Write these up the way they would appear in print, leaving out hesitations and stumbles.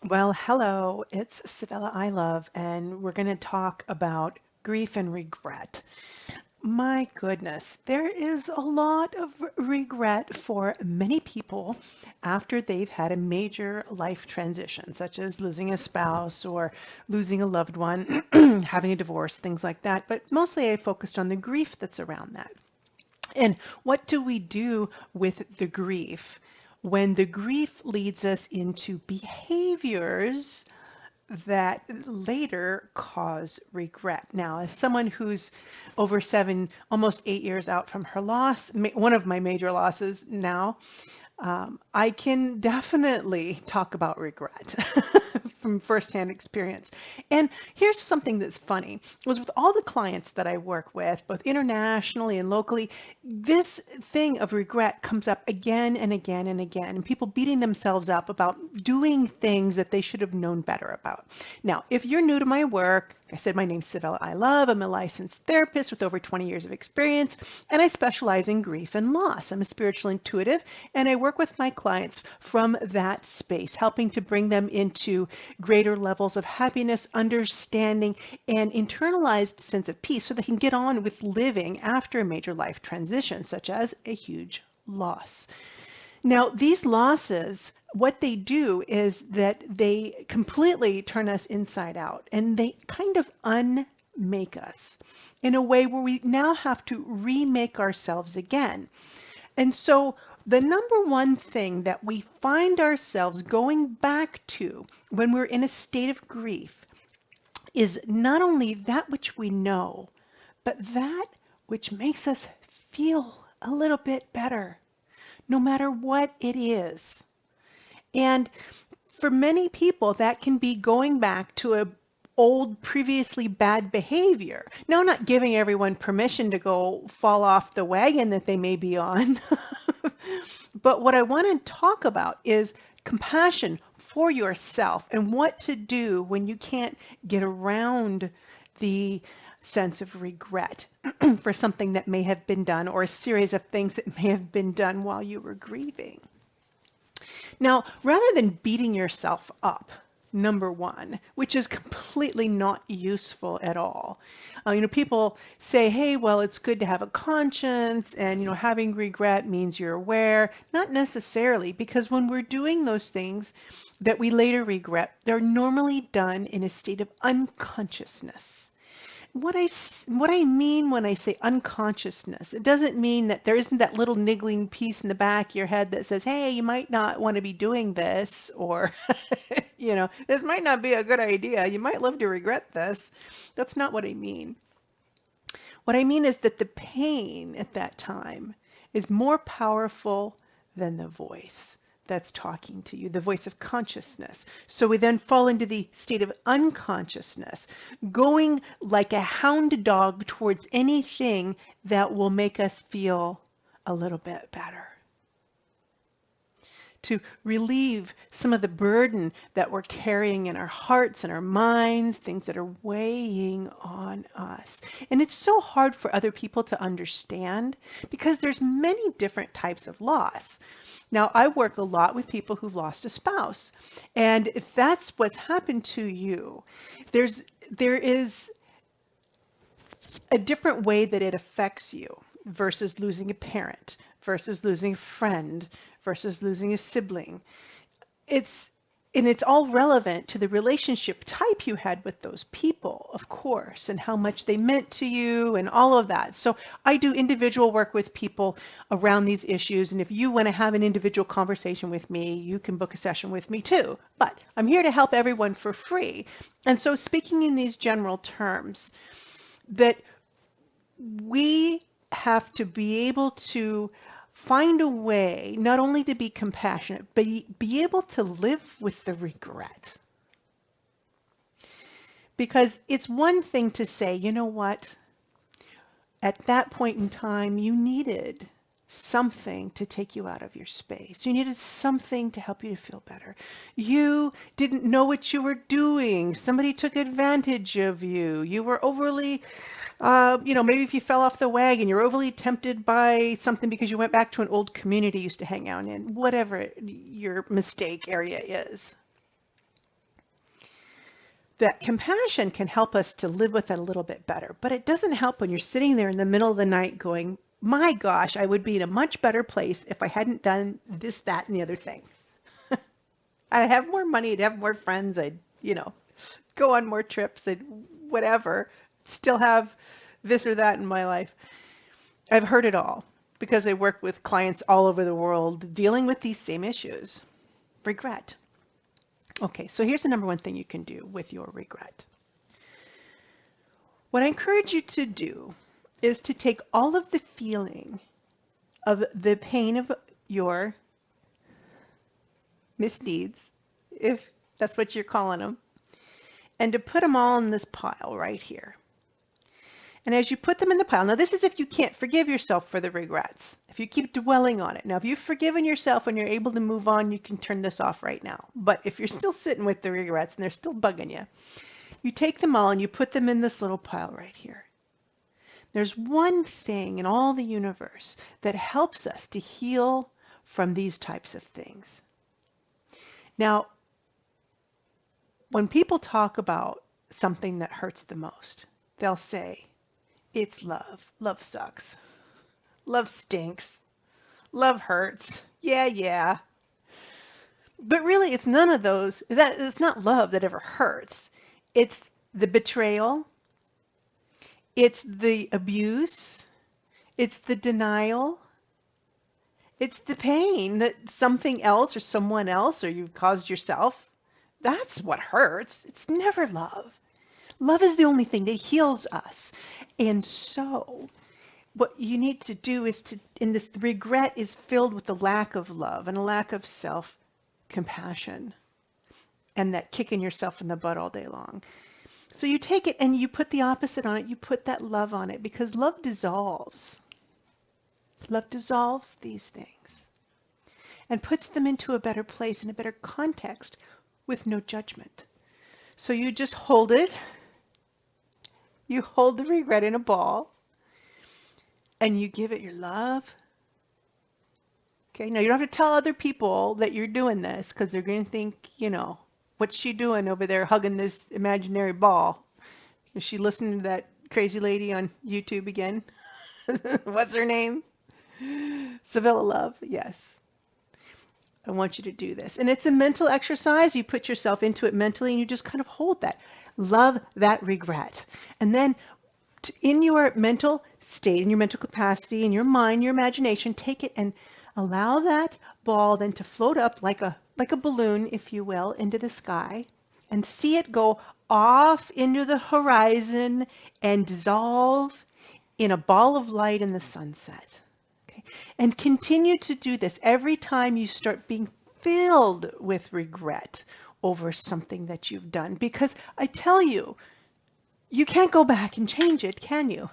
Well, hello, it's Sevilla I love, and we're going to talk about grief and regret. My goodness, there is a lot of regret for many people after they've had a major life transition, such as losing a spouse or losing a loved one, having a divorce, things like that. But mostly I focused on the grief that's around that. And what do we do with the grief when the grief leads us into behaviors that later cause regret? Now, as someone who's over 8 years out from her loss, one of my major losses now, I can definitely talk about regret from firsthand experience. And here's something that's funny was with all the clients that I work with, both internationally and locally, this thing of regret comes up again and again and again, and people beating themselves up about doing things that they should have known better about. Now, if you're new to my work, I said my name's Sevilla I love. I'm a licensed therapist with over 20 years of experience, and I specialize in grief and loss. I'm a spiritual intuitive, and I work with my clients from that space, helping to bring them into greater levels of happiness, understanding, and internalized sense of peace so they can get on with living after a major life transition, such as a huge loss. Now, these losses, what they do is that they completely turn us inside out and they kind of unmake us in a way where we now have to remake ourselves again. And so, the number one thing that we find ourselves going back to when we're in a state of grief is not only that which we know, but that which makes us feel a little bit better, no matter what it is. And for many people, that can be going back to a old previously bad behavior. Now, I'm not giving everyone permission to go fall off the wagon that they may be on. But what I want to talk about is compassion for yourself and what to do when you can't get around the sense of regret for something that may have been done or a series of things that may have been done while you were grieving. Now, rather than beating yourself up, number one, which is completely not useful at all. People say, hey, well, it's good to have a conscience, and, having regret means you're aware. Not necessarily, because when we're doing those things that we later regret, they're normally done in a state of unconsciousness. What I mean when I say unconsciousness, it doesn't mean that there isn't that little niggling piece in the back of your head that says, hey, you might not want to be doing this, or, this might not be a good idea. You might live to regret this. That's not what I mean. What I mean is that the pain at that time is more powerful than the voice that's talking to you, the voice of consciousness. So we then fall into the state of unconsciousness, going like a hound dog towards anything that will make us feel a little bit better, to relieve some of the burden that we're carrying in our hearts and our minds, things that are weighing on us. And it's so hard for other people to understand because there's many different types of loss. Now, I work a lot with people who've lost a spouse. And if that's what's happened to you, there is a different way that it affects you versus losing a parent, versus losing a friend, versus losing a sibling. It's all relevant to the relationship type you had with those people, of course, and how much they meant to you and all of that. So I do individual work with people around these issues. And if you want to have an individual conversation with me, you can book a session with me too. But I'm here to help everyone for free. And so speaking in these general terms, that we have to be able to find a way not only to be compassionate, but be able to live with the regret. Because it's one thing to say, you know what, at that point in time, you needed something to take you out of your space. You needed something to help you to feel better. You didn't know what you were doing. Somebody took advantage of you. You were overly maybe if you fell off the wagon, you're overly tempted by something because you went back to an old community you used to hang out in, whatever your mistake area is. that compassion can help us to live with it a little bit better, but it doesn't help when you're sitting there in the middle of the night going, my gosh, I would be in a much better place if I hadn't done this, that, and the other thing. I'd have more money, I'd have more friends, I'd, go on more trips and whatever, still have this or that in my life. I've heard it all because I work with clients all over the world dealing with these same issues. Regret. Okay, so here's the number one thing you can do with your regret. What I encourage you to do is to take all of the feeling of the pain of your misdeeds, if that's what you're calling them, and to put them all in this pile right here. And as you put them in the pile, now this is if you can't forgive yourself for the regrets, if you keep dwelling on it. Now, if you've forgiven yourself and you're able to move on, you can turn this off right now. But if you're still sitting with the regrets and they're still bugging you, you take them all and you put them in this little pile right here. There's one thing in all the universe that helps us to heal from these types of things. Now, when people talk about something that hurts the most, they'll say, it's love. Love sucks. Love stinks. Love hurts. Yeah. But really, it's none of those. It's not love that ever hurts. It's the betrayal. It's the abuse. It's the denial. It's the pain that something else or someone else or you've caused yourself. That's what hurts. It's never love. Love is the only thing that heals us. And so what you need to do is and this regret is filled with the lack of love and a lack of self-compassion and that kicking yourself in the butt all day long. So you take it and you put the opposite on it. You put that love on it because love dissolves. Love dissolves these things and puts them into a better place, in a better context with no judgment. So you just hold it. You hold the regret in a ball and you give it your love. Okay, now you don't have to tell other people that you're doing this because they're going to think, what's she doing over there hugging this imaginary ball? Is she listening to that crazy lady on YouTube again? What's her name? Sevillailove, yes. I want you to do this. And it's a mental exercise. You put yourself into it mentally and you just kind of hold that. Love that regret. And then in your mental state, in your mental capacity, in your mind, your imagination, take it and allow that ball then to float up like a balloon, if you will, into the sky and see it go off into the horizon and dissolve in a ball of light in the sunset. Okay? And continue to do this every time you start being filled with regret over something that you've done, because I tell you, you can't go back and change it, can you?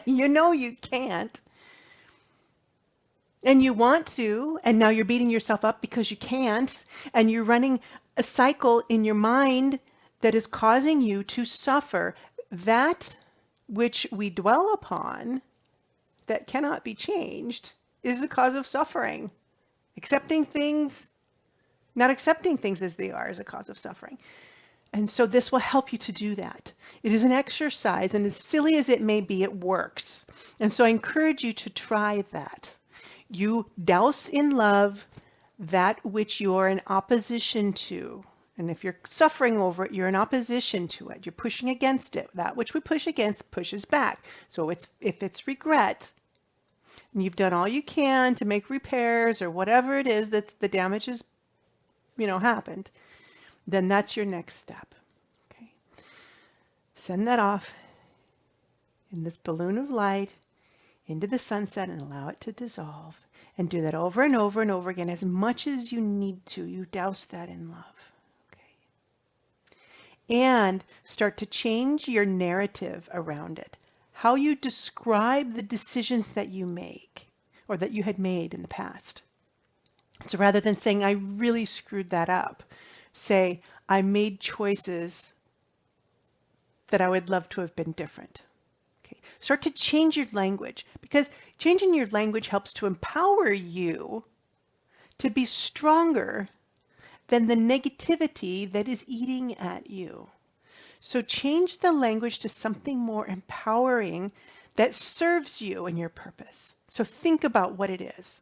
You can't. And you want to, and now you're beating yourself up because you can't, and you're running a cycle in your mind that is causing you to suffer. That which we dwell upon that cannot be changed is the cause of suffering. Accepting things, not accepting things as they are, is a cause of suffering. And so this will help you to do that. It is an exercise, and as silly as it may be, it works. And so I encourage you to try that. You douse in love that which you're in opposition to. And if you're suffering over it, you're in opposition to it. You're pushing against it. That which we push against pushes back. So if it's regret, and you've done all you can to make repairs or whatever it is that's the damage has, happened, then that's your next step. Okay. Send that off in this balloon of light into the sunset and allow it to dissolve. And do that over and over and over again as much as you need to. You douse that in love. Okay. And start to change your narrative around it. How you describe the decisions that you make or that you had made in the past. So rather than saying, I really screwed that up, say, I made choices that I would love to have been different. Okay. Start to change your language, because changing your language helps to empower you to be stronger than the negativity that is eating at you. So change the language to something more empowering that serves you and your purpose. So think about what it is.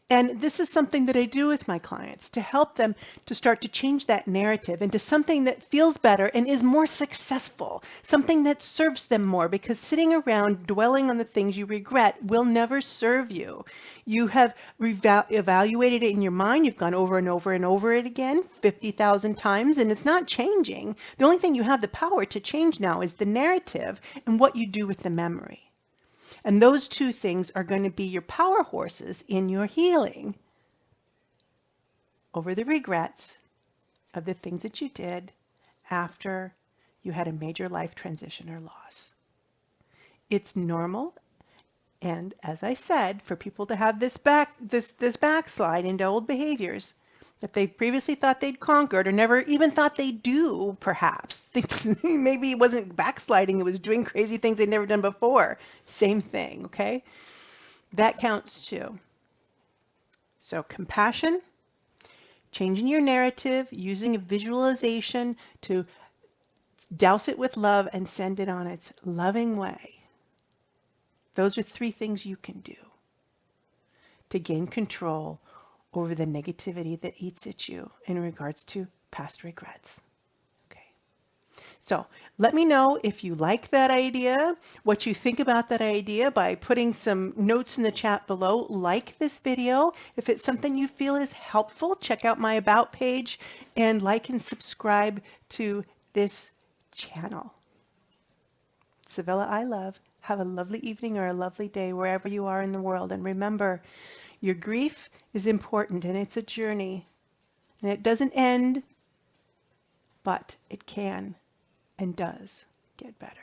And this is something that I do with my clients to help them to start to change that narrative into something that feels better and is more successful, something that serves them more, because sitting around dwelling on the things you regret will never serve you. You have evaluated it in your mind. You've gone over and over and over it again 50,000 times, and it's not changing. The only thing you have the power to change now is the narrative and what you do with the memory. And those two things are going to be your power horses in your healing over the regrets of the things that you did after you had a major life transition or loss. It's normal, and as I said, for people to have this backslide into old behaviors that they previously thought they'd conquered or never even thought they'd do, perhaps. Maybe it wasn't backsliding, it was doing crazy things they'd never done before. Same thing, okay? That counts too. So compassion, changing your narrative, using a visualization to douse it with love and send it on its loving way. Those are 3 things you can do to gain control over the negativity that eats at you in regards to past regrets. Okay. So let me know if you like that idea, what you think about that idea by putting some notes in the chat below. Like this video. If it's something you feel is helpful, check out my About page and like and subscribe to this channel. Sevilla, I love. Have a lovely evening or a lovely day wherever you are in the world. And remember, your grief is important and it's a journey. And it doesn't end, but it can and does get better.